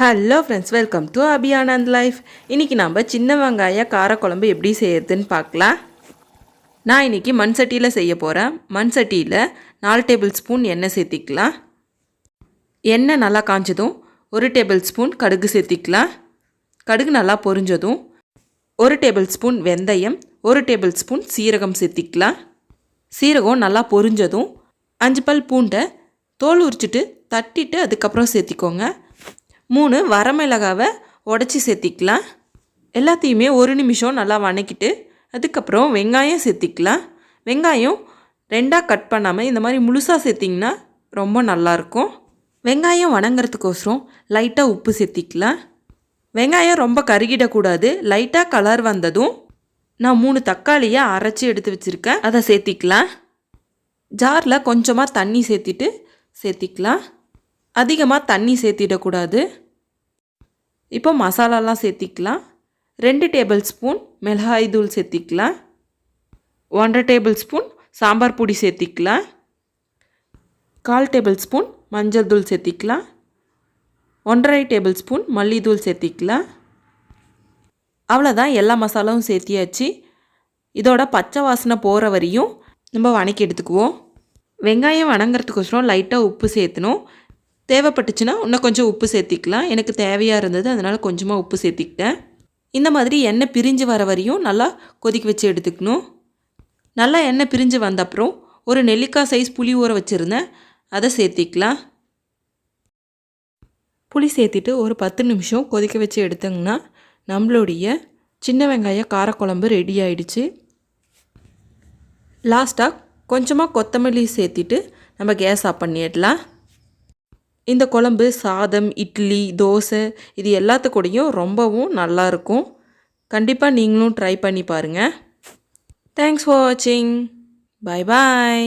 Hello friends, welcome to Abhiyanand life. இன்றைக்கி நம்ம சின்ன வெங்காய காரக்குழம்பு எப்படி செய்யறதுன்னு பார்க்கலாம். நான் இன்றைக்கி மண் சட்டியில் செய்ய போகிறேன். மண் சட்டியில் 4 டேபிள் ஸ்பூன் எண்ணெய் சேர்த்திக்கலாம். எண்ணெய் நல்லா காஞ்சதும் 1 டேபிள் ஸ்பூன் கடுகு சேர்த்திக்கலாம். கடுகு நல்லா பொரிஞ்சதும் 1 டேபிள் ஸ்பூன் வெந்தயம், 1 டேபிள் ஸ்பூன் சீரகம் சேர்த்திக்கலாம். சீரகம் நல்லா பொரிஞ்சதும் 5 பல் பூண்டை தோல் உரிச்சிட்டு தட்டிட்டு அதுக்கப்புறம் சேர்த்திக்கோங்க. 3 வரமிளகாவை உடச்சி சேர்த்திக்கலாம். எல்லாத்தையுமே 1 நிமிஷம் நல்லா வணக்கிட்டு அதுக்கப்புறம் வெங்காயம் சேர்த்திக்கலாம். வெங்காயம் 2ஆக கட் பண்ணாமல் இந்த மாதிரி முழுசாக சேர்த்திங்கன்னா ரொம்ப நல்லாயிருக்கும். வெங்காயம் வணங்குறதுக்கோசரம் லைட்டாக உப்பு சேர்த்திக்கலாம். வெங்காயம் ரொம்ப கருகிடக்கூடாது. லைட்டாக கலர் வந்ததும் நான் 3 தக்காளியை அரைச்சி எடுத்து வச்சுருக்கேன், அதை சேர்த்திக்கலாம். ஜாரில் கொஞ்சமாக தண்ணி சேர்த்திக்கலாம். அதிகமாக தண்ணி சேர்த்திடக்கூடாது. இப்போ மசாலாலாம் சேர்த்திக்கலாம். 2 டேபிள் ஸ்பூன் மிளகாய் தூள் சேர்த்திக்கலாம். 1.5 டேபிள் ஸ்பூன் சாம்பார் பொடி சேர்த்திக்கலாம். 1/4 டேபிள் ஸ்பூன் மஞ்சள் தூள் சேர்த்திக்கலாம். 1.5 டேபிள் ஸ்பூன் மல்லித்தூள் சேர்த்திக்கலாம். அவ்வளோதான், எல்லா மசாலாவும் சேர்த்தியாச்சு. இதோட பச்சை வாசனை போகிற வரையும் நம்ம வணக்கி எடுத்துக்குவோம். வெங்காயம் வணங்குறதுக்கோசரம் லைட்டாக உப்பு சேர்த்தணும். தேவைப்பட்டுச்சுன்னா இன்னும் கொஞ்சம் உப்பு சேர்த்திக்கலாம். எனக்கு தேவையாக இருந்தது, அதனால் கொஞ்சமாக உப்பு சேர்த்திக்கிட்டேன். இந்த மாதிரி எண்ணெய் பிரிஞ்சு வர வரையும் நல்லா கொதிக்க வச்சு எடுத்துக்கணும். நல்லா எண்ணெய் பிரிஞ்சு வந்த அப்புறம் ஒரு நெல்லிக்காய் சைஸ் புளி ஊற வச்சுருந்தேன், அதை சேர்த்திக்கலாம். புளி சேர்த்திட்டு ஒரு 10 நிமிஷம் கொதிக்க வச்சு எடுத்தோங்கன்னா நம்மளுடைய சின்ன வெங்காய காரக்குழம்பு ரெடி ஆகிடுச்சு. லாஸ்ட்டாக கொஞ்சமாக கொத்தமல்லி சேர்த்திட்டு நம்ம கேஸ் ஆஃப் பண்ணிடலாம். இந்த குழம்பு சாதம், இட்லி, தோசை இது எல்லாத்துக்கூடையும் ரொம்பவும் நல்லாயிருக்கும். கண்டிப்பாக நீங்களும் ட்ரை பண்ணி பாருங்கள். தேங்க்ஸ் ஃபார் வாட்சிங். பாய் பாய்.